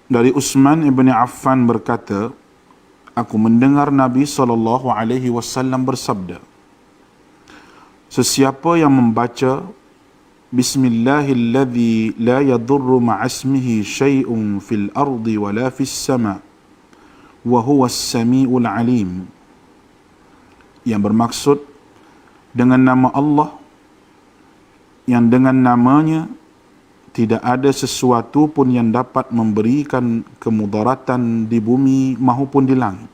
Dari Utsman ibn Affan berkata, aku mendengar Nabi SAW bersabda, sesiapa yang membaca Bismillahilladzi la yadurru ma'asmihi syai'un fil ardi wala fis sama' wa huwas sami'ul alim, yang bermaksud dengan nama Allah yang dengan namanya tidak ada sesuatu pun yang dapat memberikan kemudaratan di bumi maupun di langit.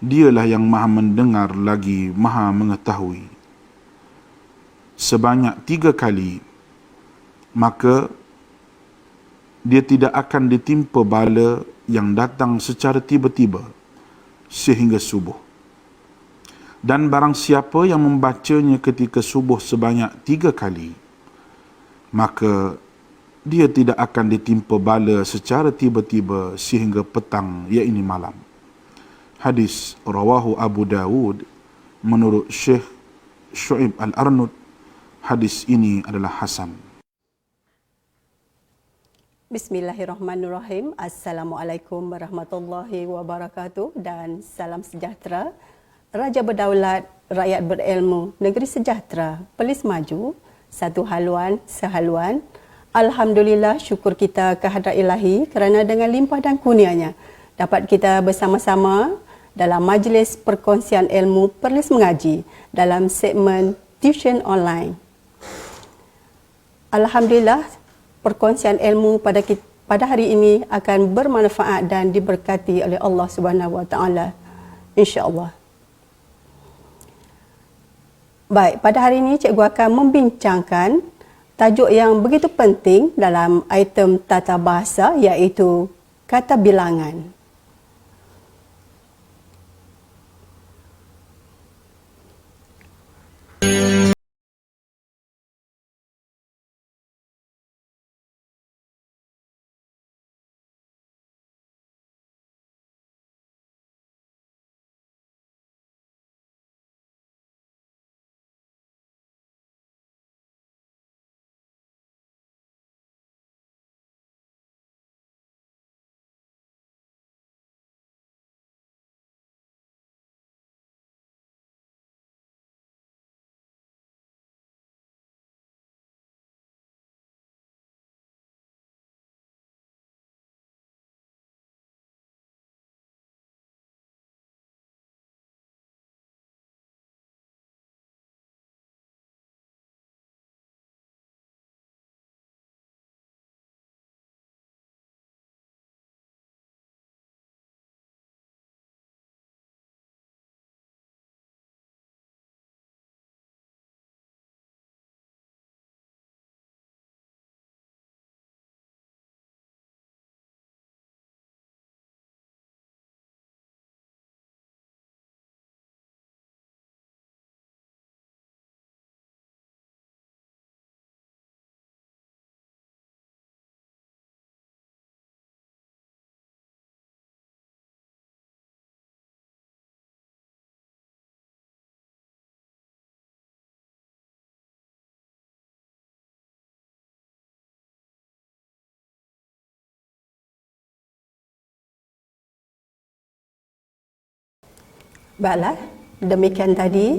Dialah yang maha mendengar lagi maha mengetahui. Sebanyak 3 kali, maka dia tidak akan ditimpa bala yang datang secara tiba-tiba sehingga subuh. Dan barang siapa yang membacanya ketika subuh sebanyak 3 kali, maka dia tidak akan ditimpa bala secara tiba-tiba sehingga petang, iaitu malam. Hadis rawahu Abu Dawud menurut Syekh Syu'ib Al-Arnud. Hadis ini adalah hasan. Bismillahirrahmanirrahim. Assalamualaikum warahmatullahi wabarakatuh dan salam sejahtera. Raja berdaulat, rakyat berilmu, negeri sejahtera, Perlis maju, satu haluan, sehaluan. Alhamdulillah, syukur kita kehadrat Ilahi kerana dengan limpah dan kurnianya dapat kita bersama-sama dalam majlis perkongsian ilmu Perlis Mengaji dalam segmen Tuition Online. Alhamdulillah, perkongsian ilmu pada hari ini akan bermanfaat dan diberkati oleh Allah Subhanahu Wa Taala, insya-Allah. Baik, pada hari ini cikgu akan membincangkan tajuk yang begitu penting dalam item tata bahasa, iaitu kata bilangan. Baiklah, demikian tadi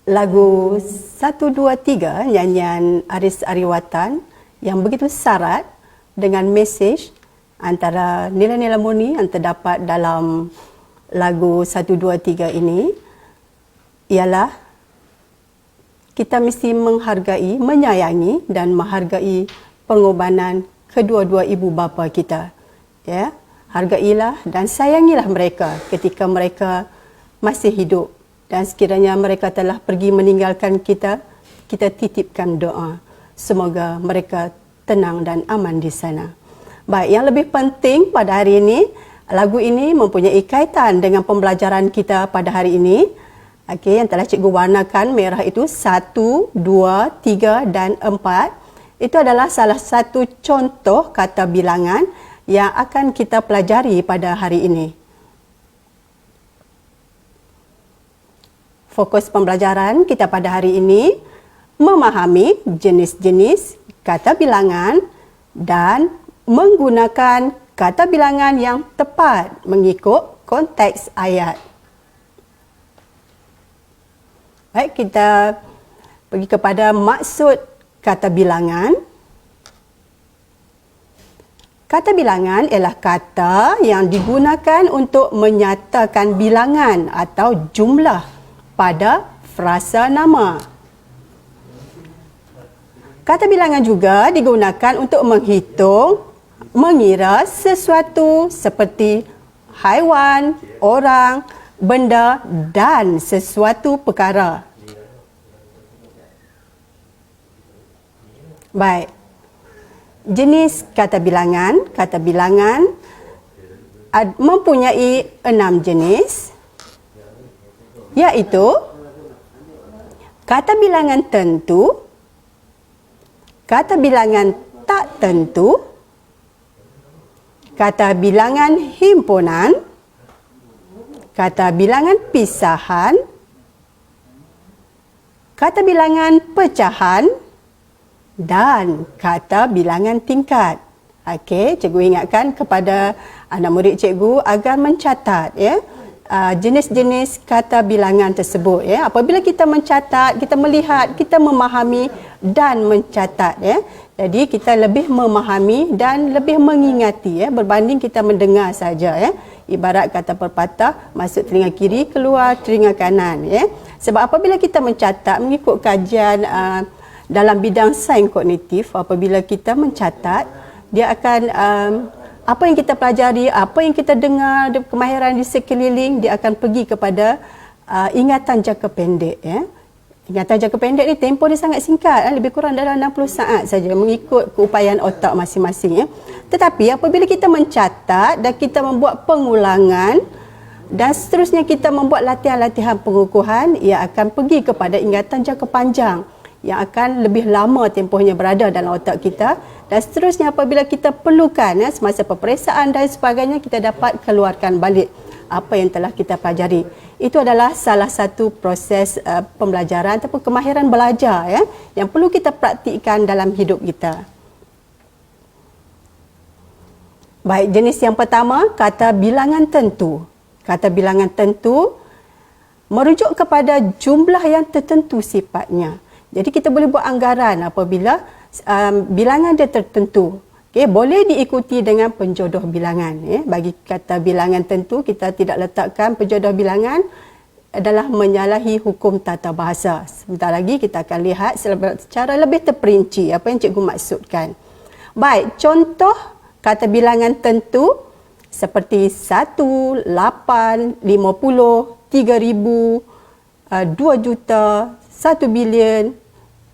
lagu 123 nyanyian Aris Ariwatan yang begitu syarat dengan mesej antara nilai-nilai murni yang terdapat dalam lagu 123 ini ialah kita mesti menghargai, menyayangi dan menghargai pengorbanan kedua-dua ibu bapa kita. Ya, hargailah dan sayangilah mereka ketika mereka masih hidup, dan sekiranya mereka telah pergi meninggalkan kita, kita titipkan doa semoga mereka tenang dan aman di sana. Baik, yang lebih penting pada hari ini, lagu ini mempunyai kaitan dengan pembelajaran kita pada hari ini. Okey, yang telah cikgu warnakan merah itu 1, 2, 3 dan 4. Itu adalah salah satu contoh kata bilangan yang akan kita pelajari pada hari ini. Fokus pembelajaran kita pada hari ini memahami jenis-jenis kata bilangan dan menggunakan kata bilangan yang tepat mengikut konteks ayat. Baik, kita pergi kepada maksud kata bilangan. Kata bilangan ialah kata yang digunakan untuk menyatakan bilangan atau jumlah pada frasa nama. Kata bilangan juga digunakan untuk menghitung, mengira sesuatu seperti haiwan, orang, benda dan sesuatu perkara. Baik. Jenis kata bilangan mempunyai 6 jenis, iaitu kata bilangan tentu, kata bilangan tak tentu, kata bilangan himpunan, kata bilangan pisahan, kata bilangan pecahan dan kata bilangan tingkat. Okey, cikgu ingatkan kepada anak murid cikgu agar mencatat jenis-jenis kata bilangan tersebut Apabila kita mencatat, kita melihat, kita memahami dan mencatat Jadi kita lebih memahami dan lebih mengingati berbanding kita mendengar saja Ibarat kata pepatah, masuk telinga kiri, keluar telinga kanan Sebab apabila kita mencatat mengikut kajian dalam bidang sains kognitif, apabila kita mencatat, dia akan apa yang kita pelajari, apa yang kita dengar, kemahiran di sekeliling, dia akan pergi kepada ingatan jangka pendek Ingatan jangka pendek ni tempoh dia sangat singkat, lebih kurang dalam 60 saat saja mengikut keupayaan otak masing-masing Tetapi apabila kita mencatat dan kita membuat pengulangan dan seterusnya kita membuat latihan-latihan pengukuhan, ia akan pergi kepada ingatan jangka panjang yang akan lebih lama tempohnya berada dalam otak kita, dan seterusnya apabila kita perlukan semasa peperiksaan dan sebagainya, kita dapat keluarkan balik apa yang telah kita pelajari. Itu adalah salah satu proses pembelajaran ataupun kemahiran belajar yang perlu kita praktikkan dalam hidup kita. Baik, jenis yang pertama, kata bilangan tentu. Kata bilangan tentu merujuk kepada jumlah yang tertentu sifatnya. Jadi kita boleh buat anggaran apabila bilangan dia tertentu. Boleh diikuti dengan penjodoh bilangan. Bagi kata bilangan tentu, kita tidak letakkan penjodoh bilangan adalah menyalahi hukum tata bahasa. Sebentar lagi kita akan lihat secara lebih terperinci apa yang cikgu maksudkan. Baik, contoh kata bilangan tentu seperti 1, 8, 50, 3,000, 2 juta, 1 bilion,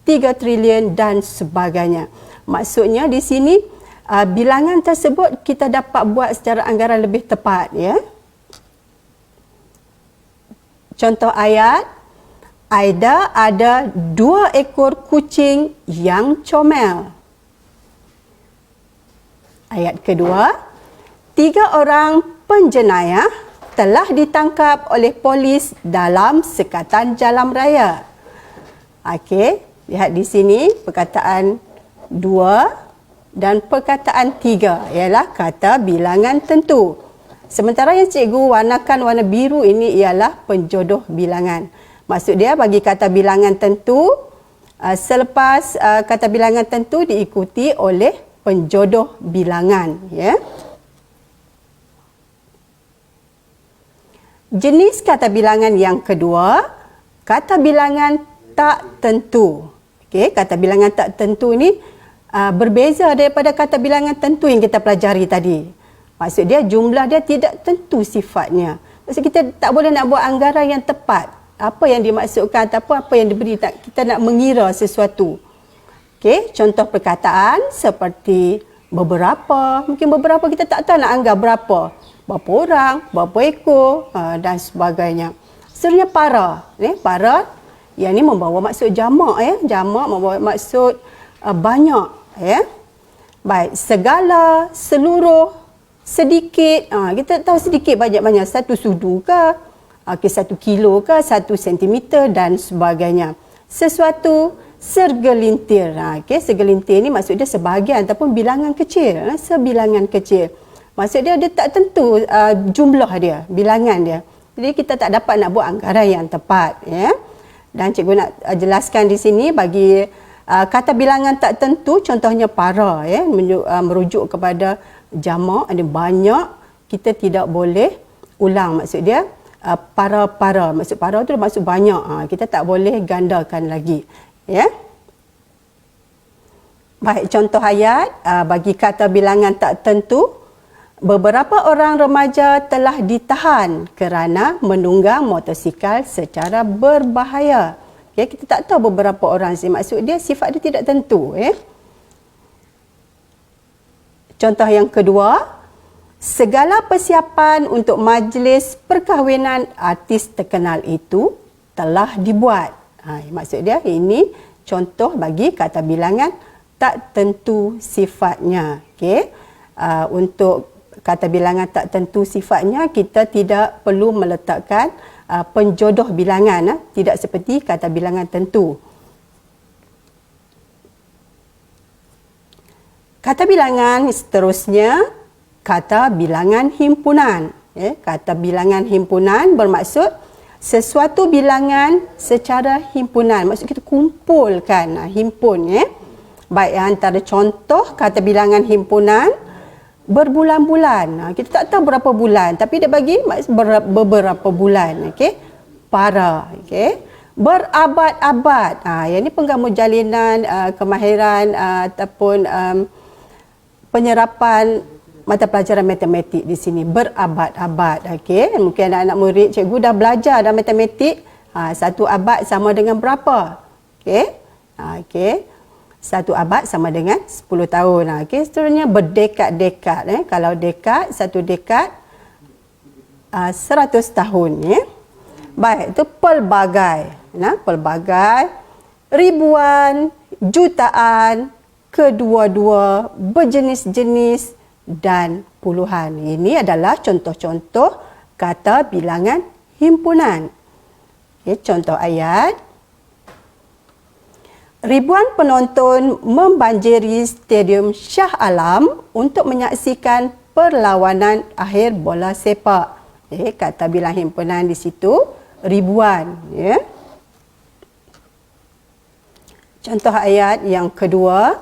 3 trilion dan sebagainya. Maksudnya di sini bilangan tersebut kita dapat buat secara anggaran lebih tepat Contoh ayat, Aida ada 2 ekor kucing yang comel. Ayat kedua, 3 orang penjenayah telah ditangkap oleh polis dalam sekatan jalan raya. Okey. Lihat di sini perkataan 2 dan perkataan 3 ialah kata bilangan tentu. Sementara yang cikgu warnakan warna biru ini ialah penjodoh bilangan. Maksud dia bagi kata bilangan tentu, selepas kata bilangan tentu diikuti oleh penjodoh bilangan. Jenis kata bilangan yang kedua, kata bilangan tak tentu. Okey, kata bilangan tak tentu ini berbeza daripada kata bilangan tentu yang kita pelajari tadi. Maksud dia jumlah dia tidak tentu sifatnya. Maksud kita tak boleh nak buat anggaran yang tepat. Apa yang dimaksudkan ataupun apa yang diberi, kita nak mengira sesuatu. Okey, contoh perkataan seperti beberapa. Mungkin beberapa kita tak tahu nak anggap berapa. Berapa orang, berapa ekor dan sebagainya. Seterusnya para. Para yang ini membawa maksud jamak jamak membawa maksud banyak Baik, segala, seluruh, sedikit. Kita tahu sedikit banyak-banyak, 1 sudu ke, 1 kilo ke, 1 sentimeter dan sebagainya. Sesuatu, segelintir. Okey, segelintir ni maksud dia sebahagian ataupun bilangan kecil, sebilangan kecil. Maksud dia tak tentu jumlah dia, bilangan dia. Jadi kita tak dapat nak buat anggaran yang tepat, ya. Dan cikgu nak jelaskan di sini bagi kata bilangan tak tentu, contohnya para, ya, merujuk kepada jamak, ada banyak, kita tidak boleh ulang. Maksud dia para, maksud para tu maksud banyak, kita tak boleh gandakan lagi, ya. Baik, contoh ayat bagi kata bilangan tak tentu. Beberapa orang remaja telah ditahan kerana menunggang motosikal secara berbahaya. Okay, kita tak tahu beberapa orang sih. Maksud dia sifat dia tidak tentu. Contoh yang kedua, segala persiapan untuk majlis perkahwinan artis terkenal itu telah dibuat. Maksud dia ini contoh bagi kata bilangan tak tentu sifatnya. Okay. Untuk kata bilangan tak tentu sifatnya, kita tidak perlu meletakkan penjodoh bilangan, tidak seperti kata bilangan tentu. Kata bilangan seterusnya, kata bilangan himpunan. Kata bilangan himpunan bermaksud sesuatu bilangan secara himpunan. Maksud kita kumpulkan, himpun. Baik, antara contoh kata bilangan himpunan, berbulan-bulan. Kita tak tahu berapa bulan, tapi dia bagi beberapa bulan. Okey. Para, okey. Berabad-abad. Yang ni penggama jalinan kemahiran ataupun penyerapan mata pelajaran matematik di sini. Berabad-abad. Okey. Mungkin anak-anak murid cikgu dah belajar dalam matematik. Satu abad sama dengan berapa? Okey. Okey. Satu abad sama dengan 10 tahun. Okay, seterusnya berdekad-dekad. Kalau dekad, satu dekad 100 tahun. Baik, itu pelbagai. Pelbagai, ribuan, jutaan, kedua-dua, berjenis-jenis dan puluhan. Ini adalah contoh-contoh kata bilangan himpunan. Okay, contoh ayat. Ribuan penonton membanjiri Stadium Shah Alam untuk menyaksikan perlawanan akhir bola sepak. Kata bilang himpunan di situ ribuan. Contoh ayat yang kedua.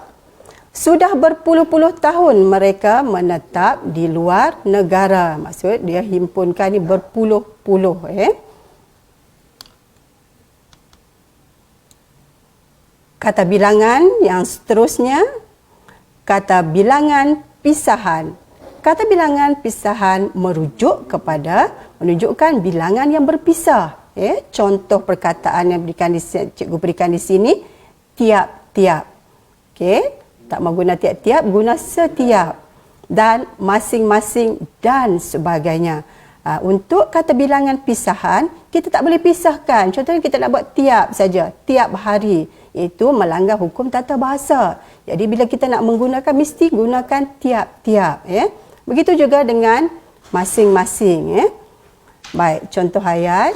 Sudah berpuluh-puluh tahun mereka menetap di luar negara. Maksud dia himpunkan ni berpuluh-puluh. Kata bilangan yang seterusnya, kata bilangan pisahan. Kata bilangan pisahan menunjukkan bilangan yang berpisah. Contoh perkataan yang cikgu berikan di sini, tiap-tiap. Tak mahu guna tiap-tiap, guna setiap. Dan masing-masing dan sebagainya. Untuk kata bilangan pisahan, kita tak boleh pisahkan. Contohnya kita nak buat tiap saja, tiap hari. Itu melanggar hukum tata bahasa. Jadi bila kita nak menggunakan, mesti gunakan tiap-tiap. Begitu juga dengan masing-masing. Baik, contoh ayat.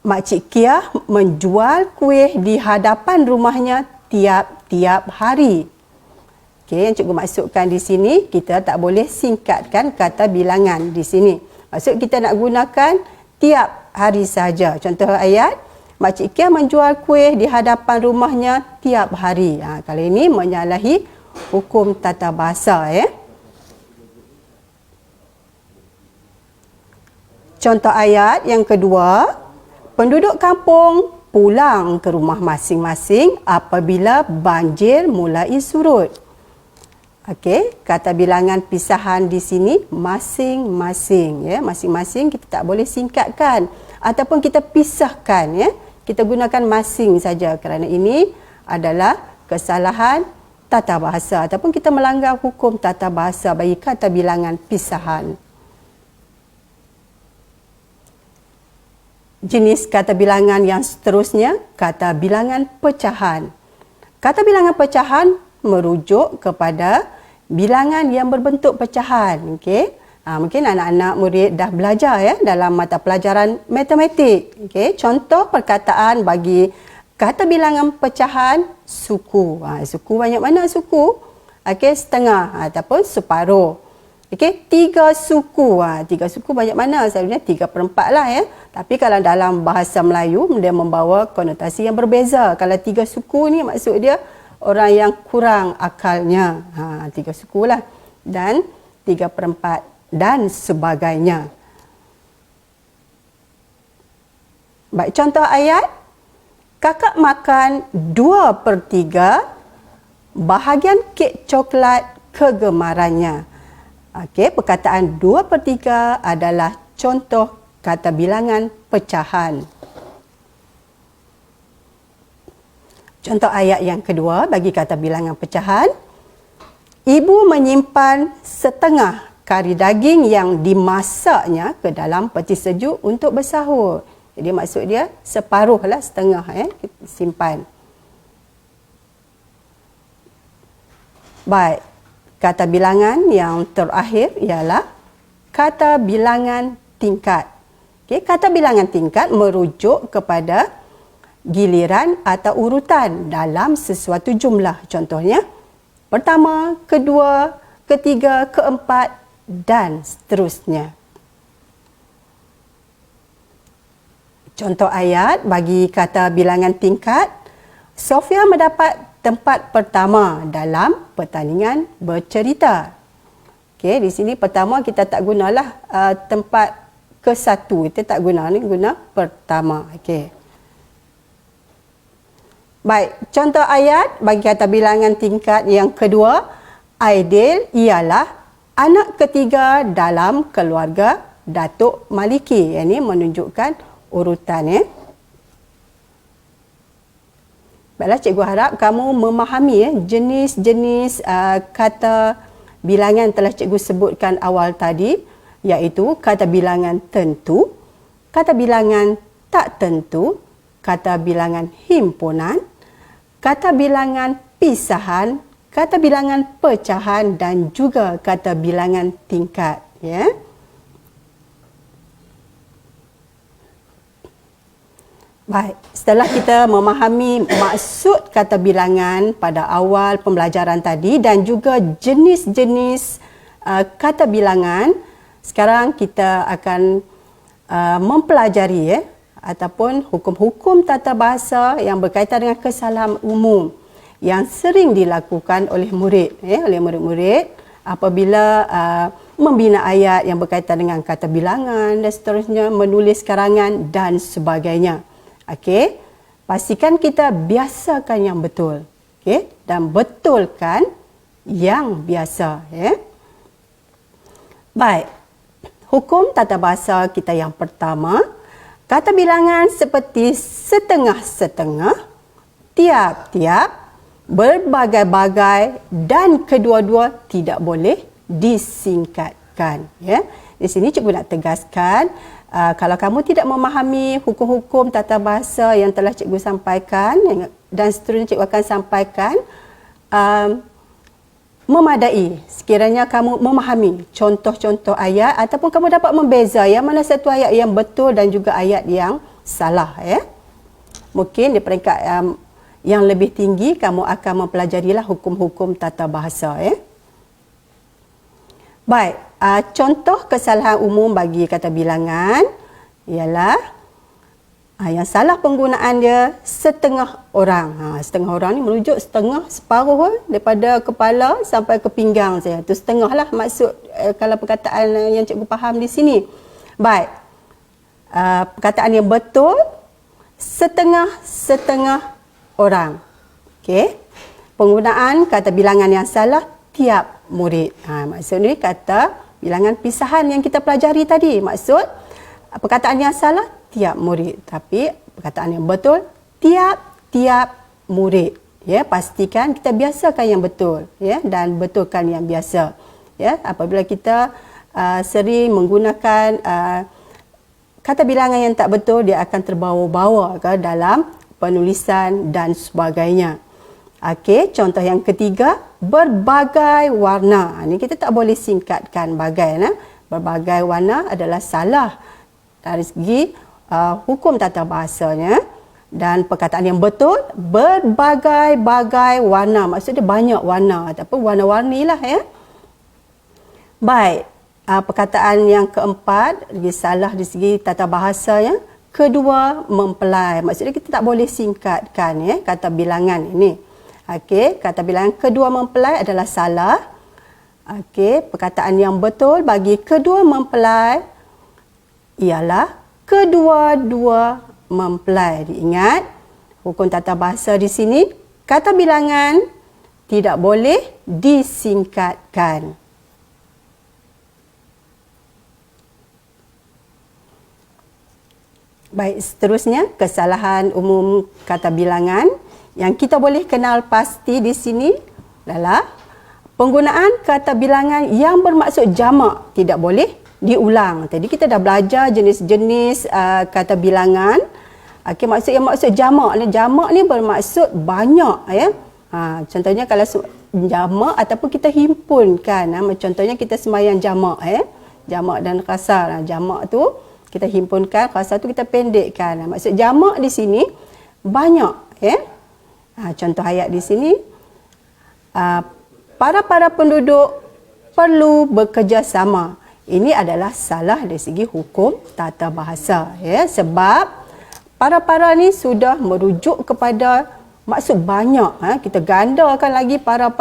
Makcik Kiah menjual kuih di hadapan rumahnya tiap-tiap hari. Yang cikgu maksudkan di sini, kita tak boleh singkatkan kata bilangan di sini. Maksud kita nak gunakan tiap hari saja. Contoh ayat. Makcik Kiah menjual kuih di hadapan rumahnya tiap hari. Kali ini menyalahi hukum tata bahasa. Contoh ayat yang kedua. Penduduk kampung pulang ke rumah masing-masing apabila banjir mulai surut. Okey, kata bilangan pisahan di sini masing-masing. Masing-masing kita tak boleh singkatkan ataupun kita pisahkan. Kita gunakan masing saja kerana ini adalah kesalahan tata bahasa ataupun kita melanggar hukum tata bahasa bagi kata bilangan pisahan. Jenis kata bilangan yang seterusnya, kata bilangan pecahan. Kata bilangan pecahan merujuk kepada bilangan yang berbentuk pecahan. Mungkin anak-anak murid dah belajar dalam mata pelajaran matematik. Contoh perkataan bagi kata bilangan pecahan suku. Suku banyak mana suku? Okey, setengah ataupun separuh. Okey, 3 suku. 3 suku banyak mana? Selalunya 3/4 lah ya. Tapi kalau dalam bahasa Melayu, dia membawa konotasi yang berbeza. Kalau 3 suku ni maksud dia orang yang kurang akalnya. 3 suku lah. Dan 3/4 dan sebagainya. Baik, contoh ayat. Kakak makan 2/3 bahagian kek coklat kegemarannya. Okey, perkataan 2/3 adalah contoh kata bilangan pecahan. Contoh ayat yang kedua bagi kata bilangan pecahan. Ibu menyimpan setengah kari daging yang dimasaknya ke dalam peti sejuk untuk bersahur. Jadi maksud dia separuh lah, setengah kita simpan. Baik, kata bilangan yang terakhir ialah kata bilangan tingkat. Okay, kata bilangan tingkat merujuk kepada giliran atau urutan dalam sesuatu jumlah. Contohnya, pertama, kedua, ketiga, keempat dan seterusnya. Contoh ayat bagi kata bilangan tingkat. Sofia mendapat tempat pertama dalam pertandingan bercerita. Okey, di sini pertama kita tak gunalah tempat ke-1. Kita tak guna, ni guna pertama. Okey. Baik, contoh ayat bagi kata bilangan tingkat yang kedua. Aidil ialah anak ketiga dalam keluarga Datuk Maliki. Yang ini menunjukkan urutan. Baiklah, cikgu harap kamu memahami jenis-jenis kata bilangan telah cikgu sebutkan awal tadi, iaitu kata bilangan tentu, kata bilangan tak tentu, kata bilangan himpunan, kata bilangan pisahan, kata bilangan pecahan dan juga kata bilangan tingkat. Ya. Baik, setelah kita memahami maksud kata bilangan pada awal pembelajaran tadi dan juga jenis-jenis kata bilangan, sekarang kita akan mempelajari ataupun hukum-hukum tata bahasa yang berkaitan dengan kesalahan umum yang sering dilakukan oleh murid, oleh murid-murid apabila membina ayat yang berkaitan dengan kata bilangan dan seterusnya, menulis karangan dan sebagainya. Okey, pastikan kita biasakan yang betul. Okey, dan betulkan yang biasa. Baik, hukum tata bahasa kita yang pertama. Kata bilangan seperti setengah-setengah, tiap-tiap, berbagai-bagai dan kedua-dua tidak boleh disingkatkan. Di sini cikgu nak tegaskan, kalau kamu tidak memahami hukum-hukum tata bahasa yang telah cikgu sampaikan dan seterusnya cikgu akan sampaikan, memadai sekiranya kamu memahami contoh-contoh ayat ataupun kamu dapat membeza yang mana satu ayat yang betul dan juga ayat yang salah. Mungkin di peringkat yang lebih tinggi kamu akan mempelajarilah hukum-hukum tata bahasa. Baik, contoh kesalahan umum bagi kata bilangan ialah yang salah penggunaan dia setengah orang. Setengah orang ni merujuk setengah, separuh daripada kepala sampai ke pinggang saya. Itu setengah lah maksud kalau perkataan yang cikgu faham di sini. Baik, perkataan yang betul setengah-setengah orang. Okey. Penggunaan kata bilangan yang salah tiap murid. Maksud ni kata bilangan pisahan yang kita pelajari tadi. Maksud perkataan yang salah tiap murid, tapi perkataan yang betul tiap-tiap murid. Pastikan kita biasakan yang betul, dan betulkan yang biasa. Apabila kita sering menggunakan kata bilangan yang tak betul, dia akan terbawa-bawa ke dalam penulisan dan sebagainya. Okey, contoh yang ketiga, berbagai warna. Ini kita tak boleh singkatkan bagai. Berbagai warna adalah salah dari segi hukum tata bahasanya. Dan perkataan yang betul, berbagai-bagai warna. Maksudnya banyak warna ataupun warna-warni lah ya. Baik, perkataan yang keempat, salah di segi tata bahasa ya. Kedua mempelai. Maksudnya kita tak boleh singkatkan ya kata bilangan ini. Okey, kata bilangan kedua mempelai adalah salah. Okey, perkataan yang betul bagi kedua mempelai ialah kedua-dua mempelai. Diingat, hukum tata bahasa di sini, kata bilangan tidak boleh disingkatkan. Baik, seterusnya kesalahan umum kata bilangan yang kita boleh kenal pasti di sini adalah penggunaan kata bilangan yang bermaksud jamak tidak boleh diulang. Tadi kita dah belajar jenis-jenis kata bilangan. Okey, maksud jamak ni, jamak ni bermaksud banyak ya. Contohnya kalau jamak ataupun kita himpunkan, contohnya kita sembahyang jamak ya. Jamak dan qasar. Jamak tu kita himpunkan, qasar tu kita pendekkan. Maksud jamak di sini banyak ya. Contoh ayat di sini, para penduduk perlu bekerjasama. Ini adalah salah dari segi hukum tata bahasa ya, sebab para ni sudah merujuk kepada maksud banyak. Kita gandakan lagi para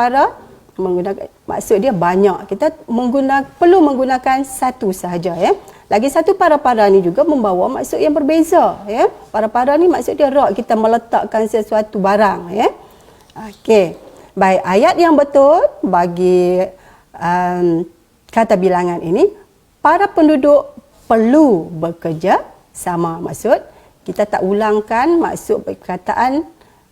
menggunakan maksud dia banyak. Kita perlu menggunakan satu sahaja ya. Lagi satu para ni juga membawa maksud yang berbeza ya. Para ni maksud dia rak kita meletakkan sesuatu barang ya. Okey. Baik, ayat yang betul bagi kata bilangan ini, para penduduk perlu bekerja sama. Maksud kita tak ulangkan maksud perkataan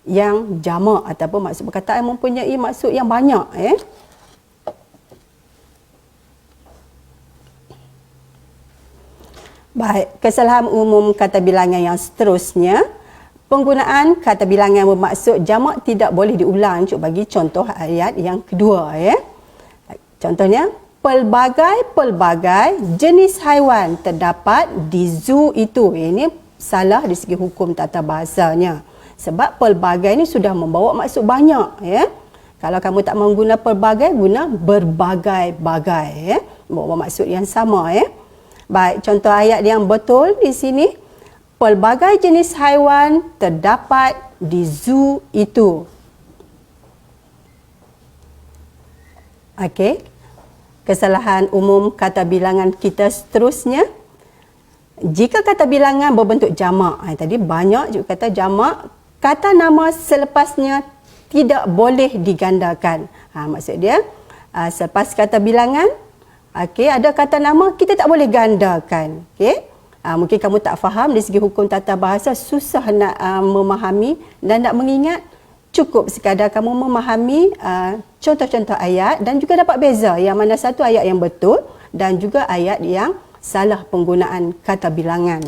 yang jamak ataupun maksud perkataan yang mempunyai maksud yang banyak ya. Baik, kesalahan umum kata bilangan yang seterusnya, penggunaan kata bilangan bermaksud jamak tidak boleh diulang. Cuk bagi contoh ayat yang kedua ya. Contohnya, pelbagai jenis haiwan terdapat di zoo itu. Ini salah dari segi hukum tata bahasanya. Sebab pelbagai ini sudah membawa maksud banyak ya. Kalau kamu tak menggunakan pelbagai, guna berbagai-bagai ya. Membawa maksud yang sama ya. Baik, contoh ayat yang betul di sini, pelbagai jenis haiwan terdapat di zoo itu. Okey. Kesalahan umum kata bilangan kita seterusnya, jika kata bilangan berbentuk jamak, tadi banyak juga kata jamak, kata nama selepasnya tidak boleh digandakan. Maksud dia, selepas kata bilangan, okey, ada kata nama kita tak boleh gandakan. Okey. Mungkin kamu tak faham dari segi hukum tata bahasa, susah nak memahami dan nak mengingat. Cukup sekadar kamu memahami contoh-contoh ayat dan juga dapat beza yang mana satu ayat yang betul dan juga ayat yang salah penggunaan kata bilangan.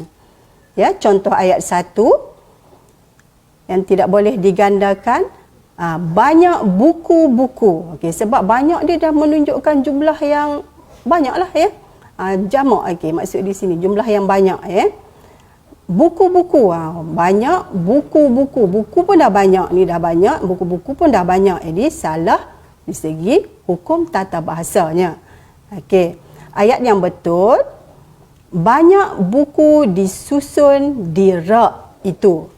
Ya, contoh ayat 1 yang tidak boleh digandakan, banyak buku-buku. Okey, sebab banyak dia dah menunjukkan jumlah yang banyaklah ya. Jamak maksud di sini jumlah yang banyak ya. Buku-buku, banyak buku-buku. Buku pun dah banyak, ni dah banyak, buku-buku pun dah banyak. Jadi salah di segi hukum tata bahasanya. Okey. Ayat yang betul, banyak buku disusun di rak itu.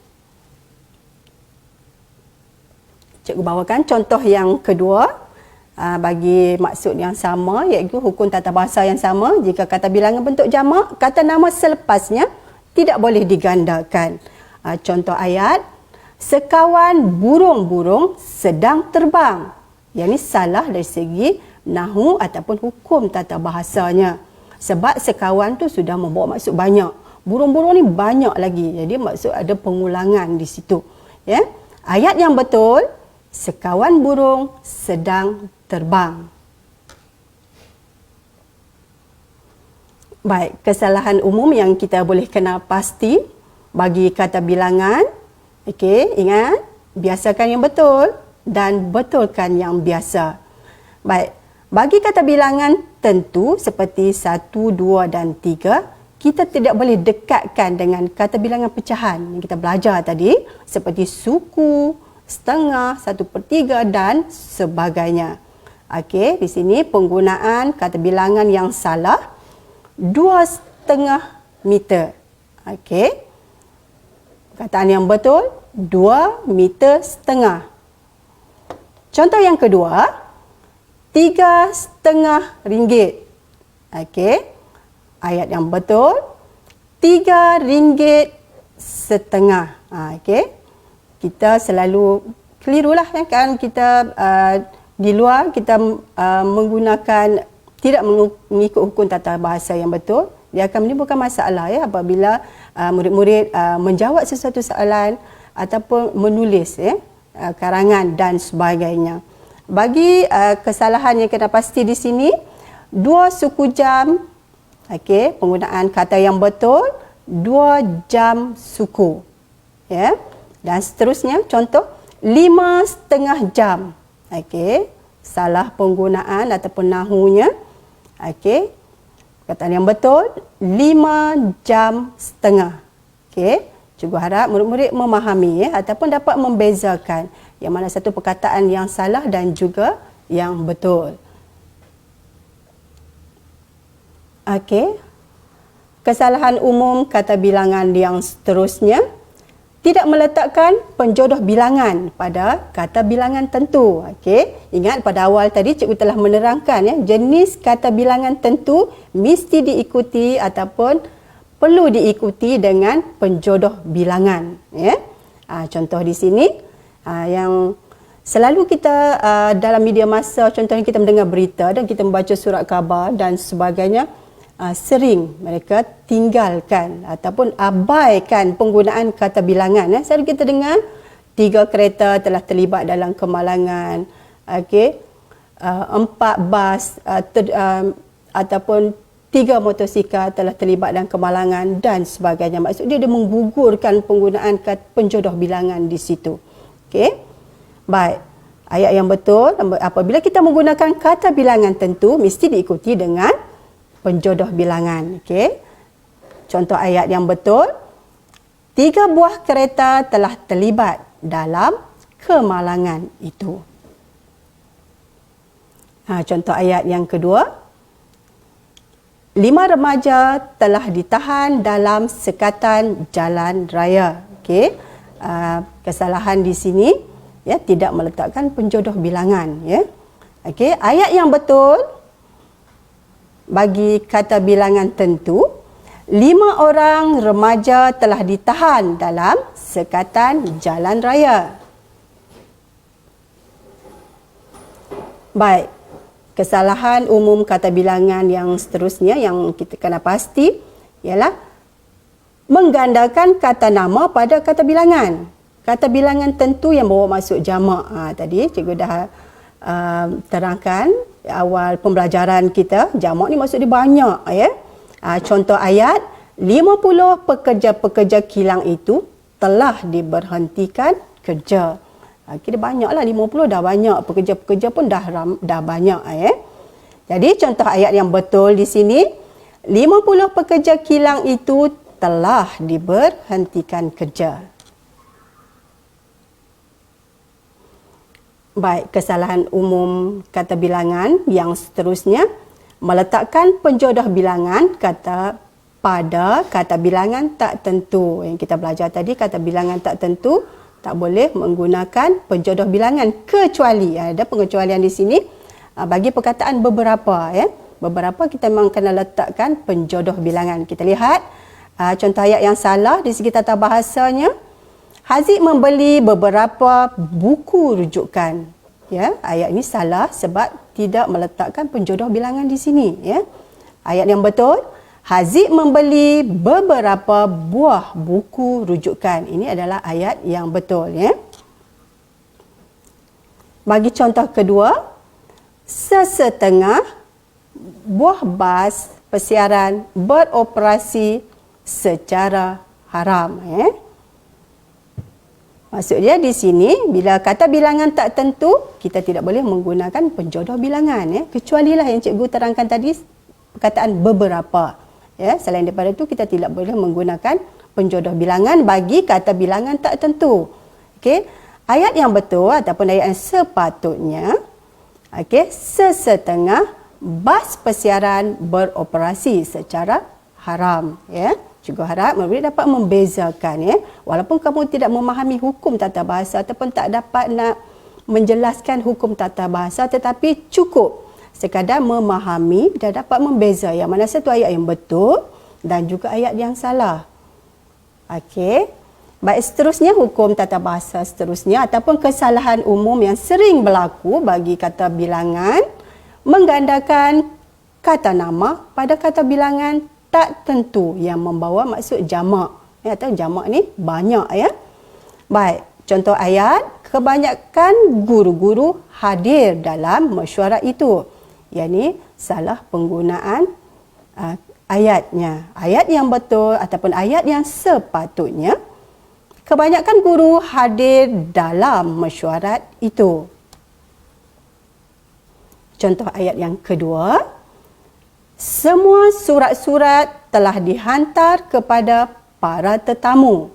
Cikgu bawakan contoh yang kedua bagi maksud yang sama, iaitu hukum tata bahasa yang sama. Jika kata bilangan bentuk jamak, kata nama selepasnya tidak boleh digandakan. Contoh ayat, sekawan burung-burung sedang terbang. Yang ini salah dari segi nahu ataupun hukum tata bahasanya. Sebab sekawan tu sudah membawa maksud banyak. Burung-burung ni banyak lagi. Jadi maksud ada pengulangan di situ. Ya. Ayat yang betul, sekawan burung sedang terbang. Baik, kesalahan umum yang kita boleh kenal pasti bagi kata bilangan. Okey, ingat, biasakan yang betul dan betulkan yang biasa. Baik, bagi kata bilangan tentu seperti 1, 2 dan 3, kita tidak boleh dekatkan dengan kata bilangan pecahan yang kita belajar tadi, seperti suku, setengah, 1/3 dan sebagainya. Okey, di sini penggunaan kata bilangan yang salah, 2,5 meter. Okey. Perkataan yang betul, 2,5 meter. Contoh yang kedua, 3,5 ringgit. Okey. Ayat yang betul, 3 ringgit setengah. Okey. Kita selalu kelirulah kan, kita di luar kita menggunakan tidak mengikut hukum tata bahasa yang betul. Dia akan menimbulkan masalah ya apabila murid-murid menjawab sesuatu soalan ataupun menulis karangan dan sebagainya. Bagi kesalahan yang kena pasti di sini, 2 suku jam. Okey, penggunaan kata yang betul, 2 jam suku. Ya. Dan seterusnya, contoh 5,5 jam. Okey, salah penggunaan ataupun nahunya. Okey, perkataan yang betul, 5,5 jam. Okey, cikgu harap murid-murid memahami ataupun dapat membezakan yang mana satu perkataan yang salah dan juga yang betul. Okey, kesalahan umum kata bilangan yang seterusnya, tidak meletakkan penjodoh bilangan pada kata bilangan tentu. Okey, ingat pada awal tadi cikgu telah menerangkan jenis kata bilangan tentu mesti diikuti ataupun perlu diikuti dengan penjodoh bilangan. Contoh di sini yang selalu kita dalam media masa, contohnya kita mendengar berita dan kita membaca surat khabar dan sebagainya, sering mereka tinggalkan ataupun abaikan penggunaan kata bilangan. Selalu kita dengar 3 kereta telah terlibat dalam kemalangan, okey, 4 bas ataupun 3 motosikal telah terlibat dalam kemalangan dan sebagainya. Maksudnya dia menggugurkan penggunaan penjodoh bilangan di situ. Okey. Baik. Ayat yang betul, apabila kita menggunakan kata bilangan tentu mesti diikuti dengan penjodoh bilangan. Okey. Contoh ayat yang betul, 3 buah kereta telah terlibat dalam kemalangan itu. Contoh ayat yang kedua, 5 remaja telah ditahan dalam sekatan jalan raya. Okey. Kesalahan di sini tidak meletakkan penjodoh bilangan. Okey. Ayat yang betul bagi kata bilangan tentu, 5 orang remaja telah ditahan dalam sekatan jalan raya. Baik, kesalahan umum kata bilangan yang seterusnya yang kita kena pasti ialah menggandakan kata nama pada kata bilangan. Kata bilangan tentu yang bawa masuk jamak. Tadi cikgu dah terangkan awal pembelajaran kita, jamak ni maksud dia banyak contoh ayat, 50 pekerja-pekerja kilang itu telah diberhentikan kerja. Kira banyaklah, 50 dah banyak, pekerja-pekerja pun dah banyak Jadi contoh ayat yang betul di sini, 50 pekerja kilang itu telah diberhentikan kerja. Baik, kesalahan umum kata bilangan yang seterusnya, meletakkan penjodoh bilangan pada kata bilangan tak tentu. Yang kita belajar tadi, kata bilangan tak tentu tak boleh menggunakan penjodoh bilangan, kecuali ada pengecualian di sini bagi perkataan beberapa. Beberapa kita memang kena letakkan penjodoh bilangan. Kita lihat contoh ayat yang salah di segi tata bahasanya. Haziq membeli beberapa buku rujukan. Ayat ini salah sebab tidak meletakkan penjodoh bilangan di sini. Ayat yang betul, Haziq membeli beberapa buah buku rujukan. Ini adalah ayat yang betul. Bagi contoh kedua, sesetengah buah bas persiaran beroperasi secara haram. Maksudnya di sini, bila kata bilangan tak tentu, kita tidak boleh menggunakan penjodoh bilangan. Kecuali lah yang cikgu terangkan tadi, perkataan beberapa. Ya, selain daripada itu kita tidak boleh menggunakan penjodoh bilangan bagi kata bilangan tak tentu. Okey. Ayat yang betul ataupun ayat yang sepatutnya, okey, sesetengah bas persiaran beroperasi secara haram, ya. Cikgu harap murid dapat membezakan, ya. Walaupun kamu tidak memahami hukum tata bahasa ataupun tak dapat nak menjelaskan hukum tata bahasa, tetapi cukup sekadar memahami dan dapat membeza yang mana satu ayat yang betul dan juga ayat yang salah. Okey. Baik, seterusnya hukum tata bahasa seterusnya ataupun kesalahan umum yang sering berlaku bagi kata bilangan menggandakan kata nama pada kata bilangan tak tentu yang membawa maksud jamak. Ya, atau jamak ni banyak, ya. Baik, contoh ayat, kebanyakan guru-guru hadir dalam mesyuarat itu. Yang ni salah penggunaan ayatnya. Ayat yang betul ataupun ayat yang sepatutnya, kebanyakan guru hadir dalam mesyuarat itu. Contoh ayat yang kedua, semua surat-surat telah dihantar kepada para tetamu.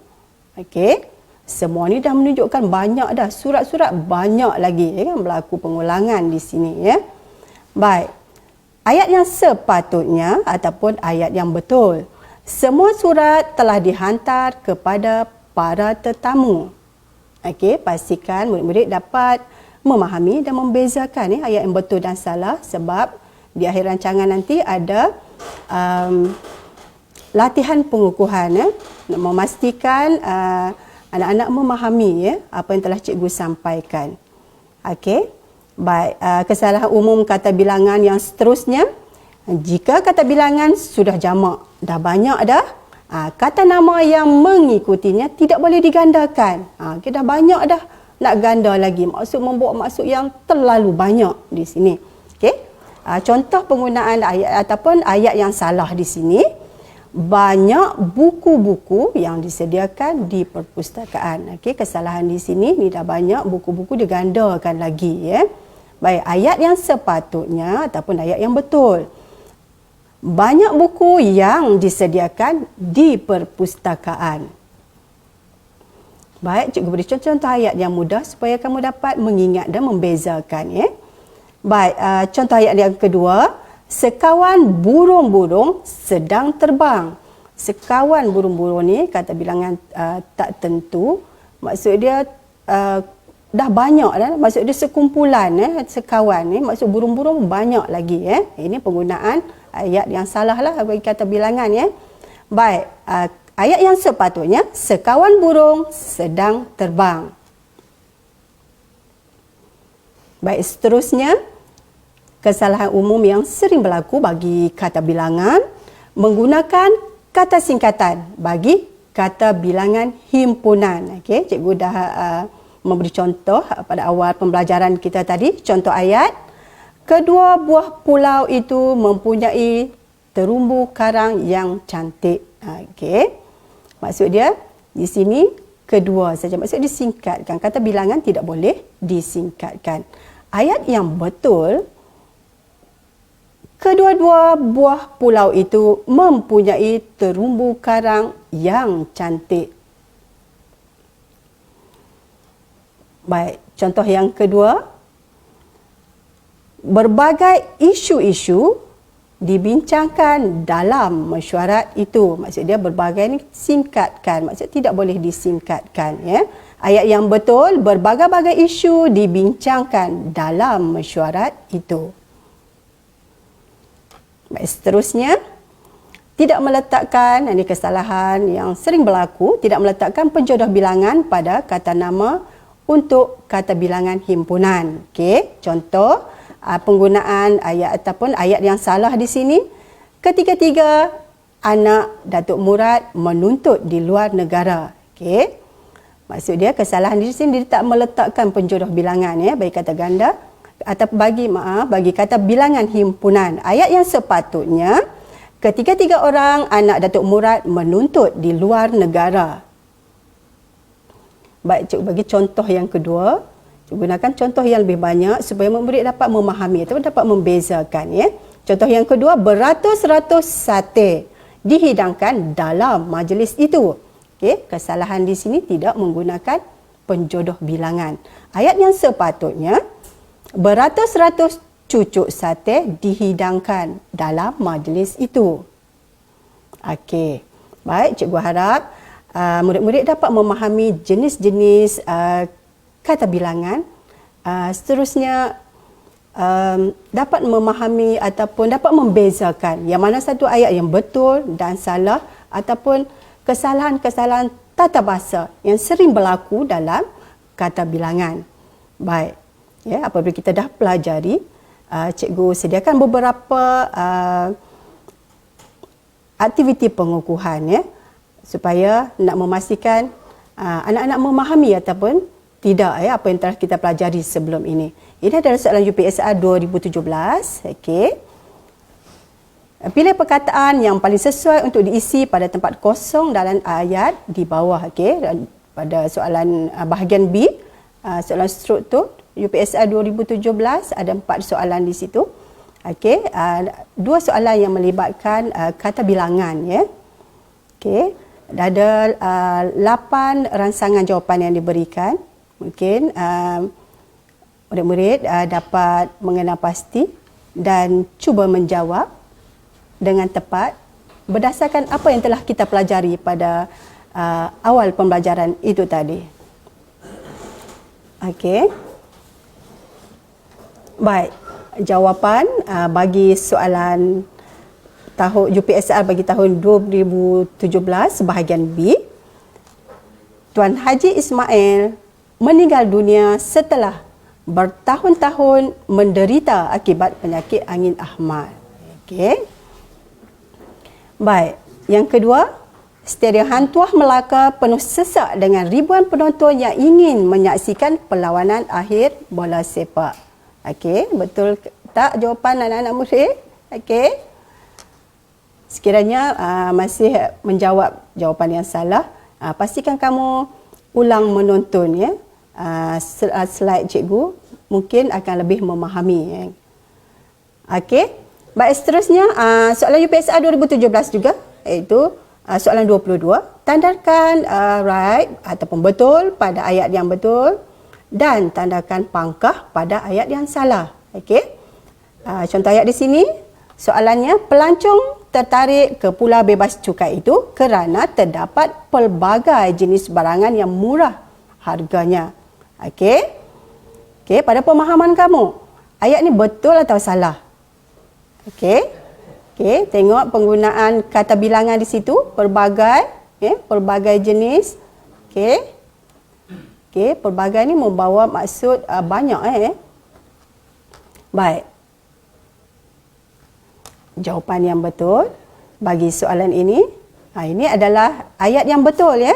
Okey, semua ni dah menunjukkan banyak dah, surat-surat banyak lagi, ya, berlaku pengulangan di sini, ya. Baik, ayat yang sepatutnya ataupun ayat yang betul, semua surat telah dihantar kepada para tetamu. Okey, pastikan murid-murid dapat memahami dan membezakan, ya, ayat yang betul dan salah, sebab di akhir rancangan nanti ada latihan pengukuhan, ya, nak memastikan anak-anak memahami, ya, apa yang telah cikgu sampaikan. Okey. Baik, kesalahan umum kata bilangan yang seterusnya, jika kata bilangan sudah jamak, dah banyak dah, kata nama yang mengikutinya tidak boleh digandakan. Kita dah banyak dah, nak ganda lagi, maksud membawa maksud yang terlalu banyak di sini. Okey. Contoh penggunaan ayat ataupun ayat yang salah di sini, banyak buku-buku yang disediakan di perpustakaan. Okey, kesalahan di sini ni dah banyak buku-buku digandakan lagi, ya. Baik, ayat yang sepatutnya ataupun ayat yang betul, banyak buku yang disediakan di perpustakaan. Baik, cikgu beri contoh ayat yang mudah supaya kamu dapat mengingat dan membezakan, ya. Baik, contoh ayat yang kedua, sekawan burung-burung sedang terbang. Sekawan burung-burung ni kata bilangan tak tentu, maksud dia dah banyak dah, maksud dia sekumpulan, sekawan ni maksud burung-burung banyak lagi, ya. Ini penggunaan ayat yang salah lah bagi kata bilangan, ya. Baik, ayat yang sepatutnya, sekawan burung sedang terbang. Baik, seterusnya, kesalahan umum yang sering berlaku bagi kata bilangan menggunakan kata singkatan bagi kata bilangan himpunan. Okey, cikgu dah memberi contoh pada awal pembelajaran kita tadi. Contoh ayat, kedua buah pulau itu mempunyai terumbu karang yang cantik. Okey, maksud dia di sini kedua saja, maksud disingkatkan. Kata bilangan tidak boleh disingkatkan. Ayat yang betul, kedua-dua buah pulau itu mempunyai terumbu karang yang cantik. Baik, contoh yang kedua, berbagai isu-isu dibincangkan dalam mesyuarat itu. Maksud dia berbagai ni singkatkan, maksud tidak boleh disingkatkan, ya. Ayat yang betul, berbagai-bagai isu dibincangkan dalam mesyuarat itu. Baik, seterusnya, tidak meletakkan, ini kesalahan yang sering berlaku, tidak meletakkan penjodoh bilangan pada kata nama untuk kata bilangan himpunan. Okey, contoh penggunaan ayat ataupun ayat yang salah di sini, ketiga-tiga anak Datuk Murad menuntut di luar negara. Okey, maksud dia kesalahan di sini, dia tak meletakkan penjodoh bilangan, ya, bagi kata ganda atau bagi kata bilangan himpunan. Ayat yang sepatutnya, ketiga-tiga orang anak Datuk Murad menuntut di luar negara. Baik, cikgu bagi contoh yang kedua. Cikgu gunakan contoh yang lebih banyak supaya murid dapat memahami atau dapat membezakan, ya. Contoh yang kedua, beratus-ratus sate dihidangkan dalam majlis itu. Okey, kesalahan di sini tidak menggunakan penjodoh bilangan. Ayat yang sepatutnya, beratus-ratus cucuk sate dihidangkan dalam majlis itu. Okey. Baik, cikgu harap murid-murid dapat memahami jenis-jenis kata bilangan. Seterusnya dapat memahami ataupun dapat membezakan yang mana satu ayat yang betul dan salah ataupun kesalahan-kesalahan tata bahasa yang sering berlaku dalam kata bilangan. Baik. Ya, apabila kita dah pelajari, cikgu sediakan beberapa aktiviti pengukuhan ya, supaya nak memastikan anak-anak memahami ataupun tidak ya apa yang telah kita pelajari sebelum ini. Ini adalah soalan UPSR 2017. Okey. Pilih perkataan yang paling sesuai untuk diisi pada tempat kosong dalam ayat di bawah. Okey. Pada soalan bahagian B, soalan struktur UPSR 2017 ada 4 soalan di situ. Okey, 2 soalan yang melibatkan kata bilangan ya. Okey, ada 8 rangsangan jawapan yang diberikan. Mungkin murid-murid dapat mengenal pasti dan cuba menjawab dengan tepat berdasarkan apa yang telah kita pelajari pada awal pembelajaran itu tadi. Okey. Baik. Jawapan bagi soalan tahun UPSR bagi tahun 2017 bahagian B. Tuan Haji Ismail meninggal dunia setelah bertahun-tahun menderita akibat penyakit angin ahmad. Okey. Baik, yang kedua, Stadium Hang Tuah Melaka penuh sesak dengan ribuan penonton yang ingin menyaksikan perlawanan akhir bola sepak. Okey, betul tak jawapan anak-anak murid? Okey. Sekiranya masih menjawab jawapan yang salah, pastikan kamu ulang menonton ya. Slide cikgu mungkin akan lebih memahami ya. Okey. Baik, seterusnya soalan UPSR 2017 juga, iaitu soalan 22. Tandakan right ataupun betul pada ayat yang betul dan tandakan pangkah pada ayat yang salah. Okey. Contoh ayat di sini, soalannya, pelancong tertarik ke pulau bebas cukai itu kerana terdapat pelbagai jenis barangan yang murah harganya. Okey. Okey, pada pemahaman kamu, ayat ni betul atau salah? Okey. Okey, tengok penggunaan kata bilangan di situ, pelbagai, pelbagai jenis. Okey. Okey, pelbagai ni membawa maksud banyak Baik. Jawapan yang betul bagi soalan ini, ini adalah ayat yang betul ya.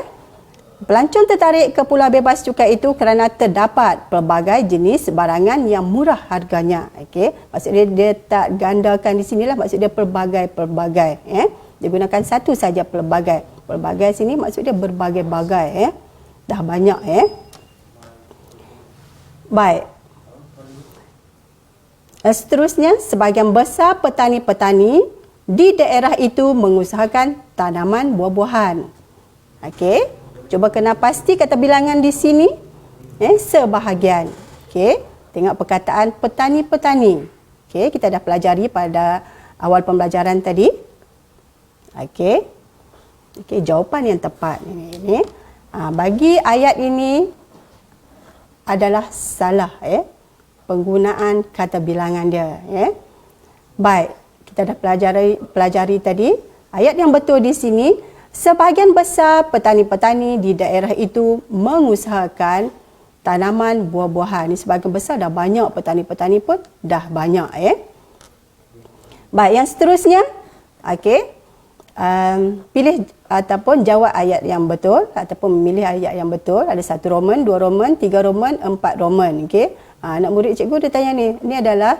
Pelancong tertarik ke pulau bebas cukai itu kerana terdapat pelbagai jenis barangan yang murah harganya. Okey, maksudnya dia tak gandakan di sinilah, maksud dia pelbagai-pelbagai Dia gunakan satu saja pelbagai. Pelbagai sini maksud dia berbagai-bagai Dah banyak Baik. Seterusnya, sebahagian besar petani-petani di daerah itu mengusahakan tanaman buah-buahan. Okey, cuba kenal pasti kata bilangan di sini. Sebahagian. Okey, tengok perkataan petani-petani. Okey, kita dah pelajari pada awal pembelajaran tadi. Okey. Okey, jawapan yang tepat ini. Bagi ayat ini adalah salah penggunaan kata bilangan dia Baik, kita dah pelajari tadi. Ayat yang betul di sini, sebahagian besar petani-petani di daerah itu mengusahakan tanaman buah-buahan. Ini sebahagian besar, dah banyak petani-petani pun dah banyak Baik, yang seterusnya, okey. Pilih ataupun jawab ayat yang betul ataupun memilih ayat yang betul. Ada 1 Roman, 2 Roman, 3 Roman, 4 Roman. Okey. Anak murid cikgu dia tanya ni. Ni adalah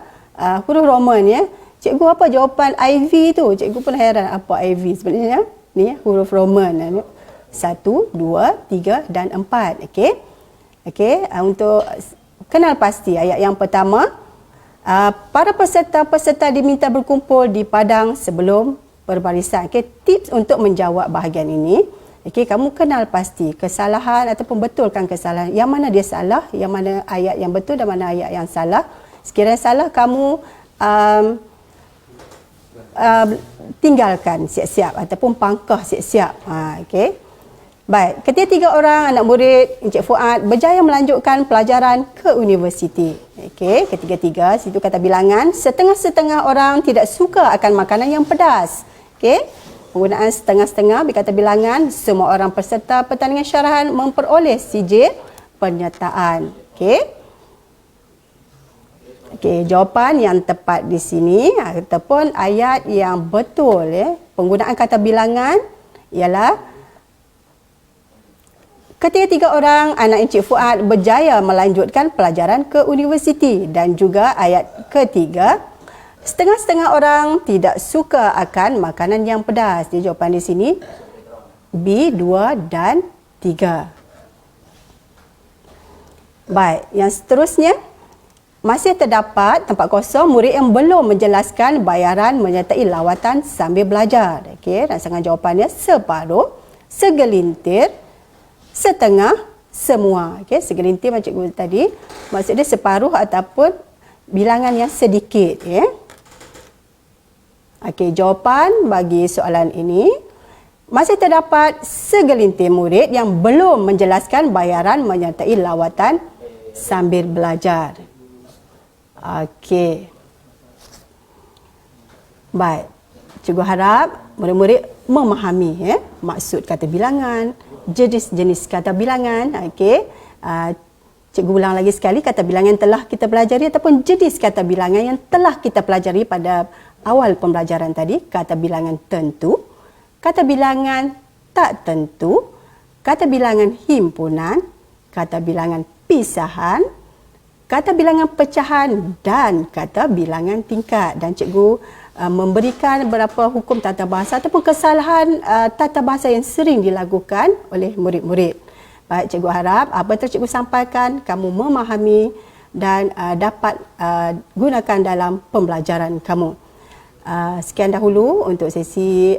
huruf Roman Cikgu, apa jawapan IV tu? Cikgu pun heran apa IV sebenarnya. Ni huruf Roman. 1, 2, 3 dan 4. Okey. Okey, untuk kenal pasti ayat yang pertama, para peserta-peserta diminta berkumpul di padang sebelum perbarisan. Okey, tips untuk menjawab bahagian ini. Okey, kamu kenal pasti kesalahan ataupun betulkan kesalahan. Yang mana dia salah, yang mana ayat yang betul dan mana ayat yang salah. Sekiranya salah, kamu tinggalkan siap-siap ataupun pangkah siap-siap. Okey. Baik, ketiga-tiga orang anak murid Encik Fuad berjaya melanjutkan pelajaran ke universiti. Okey, ketiga-tiga situ kata bilangan, setengah-setengah orang tidak suka akan makanan yang pedas. Okey. Penggunaan setengah-setengah berkata bilangan, semua orang peserta pertandingan syarahan memperoleh sijil penyertaan. Okey. Okey, jawapan yang tepat di sini ataupun ayat yang betul penggunaan kata bilangan ialah ketiga-tiga orang anak Encik Fuad berjaya melanjutkan pelajaran ke universiti, dan juga ayat ketiga, setengah-setengah orang tidak suka akan makanan yang pedas. Jadi jawapan di sini B, 2 dan 3. Baik, yang seterusnya, masih terdapat tempat kosong murid yang belum menjelaskan bayaran menyertai lawatan sambil belajar. Okey, rangsangan jawapannya separuh, segelintir, setengah, semua. Okey, segelintir macam cikgu tadi, maksudnya separuh ataupun bilangan yang sedikit. Okey, jawapan bagi soalan ini, masih terdapat segelintir murid yang belum menjelaskan bayaran menyertai lawatan sambil belajar. Okey. Baik. Cikgu harap murid-murid memahami maksud kata bilangan, jenis-jenis kata bilangan. Okey. Cikgu ulang lagi sekali, kata bilangan telah kita pelajari ataupun jenis kata bilangan yang telah kita pelajari pada awal pembelajaran tadi. Kata bilangan tentu, kata bilangan tak tentu, kata bilangan himpunan, kata bilangan pisahan, kata bilangan pecahan dan kata bilangan tingkat. Dan cikgu memberikan beberapa hukum tata bahasa ataupun kesalahan tata bahasa yang sering dilakukan oleh murid-murid. Baik, cikgu harap apa yang cikgu sampaikan kamu memahami dan dapat gunakan dalam pembelajaran kamu. Sekian dahulu untuk sesi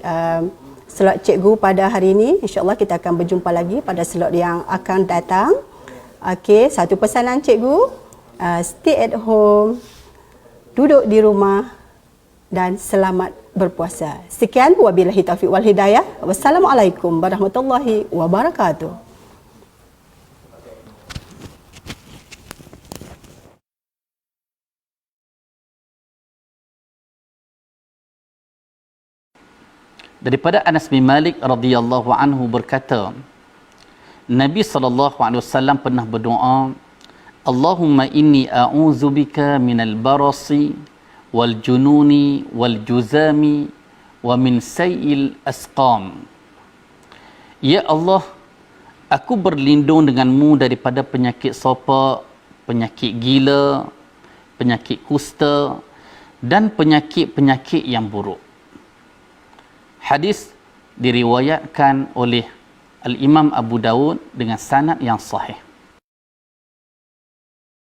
slot cikgu pada hari ini. InsyaAllah kita akan berjumpa lagi pada slot yang akan datang. Okey, satu pesanan cikgu, stay at home, duduk di rumah dan selamat berpuasa. Sekian, wabillahi taufiq wal hidayah. Wassalamualaikum warahmatullahi wabarakatuh. Daripada Anas bin Malik radhiyallahu anhu berkata, Nabi SAW pernah berdoa, Allahumma inni a'udzubika minal barasi wal jununi wal juzami wa min sayil asqam. Ya Allah, aku berlindung denganmu daripada penyakit sopak, penyakit gila, penyakit kusta dan penyakit-penyakit yang buruk. Hadis diriwayatkan oleh Al-Imam Abu Dawud dengan sanad yang sahih.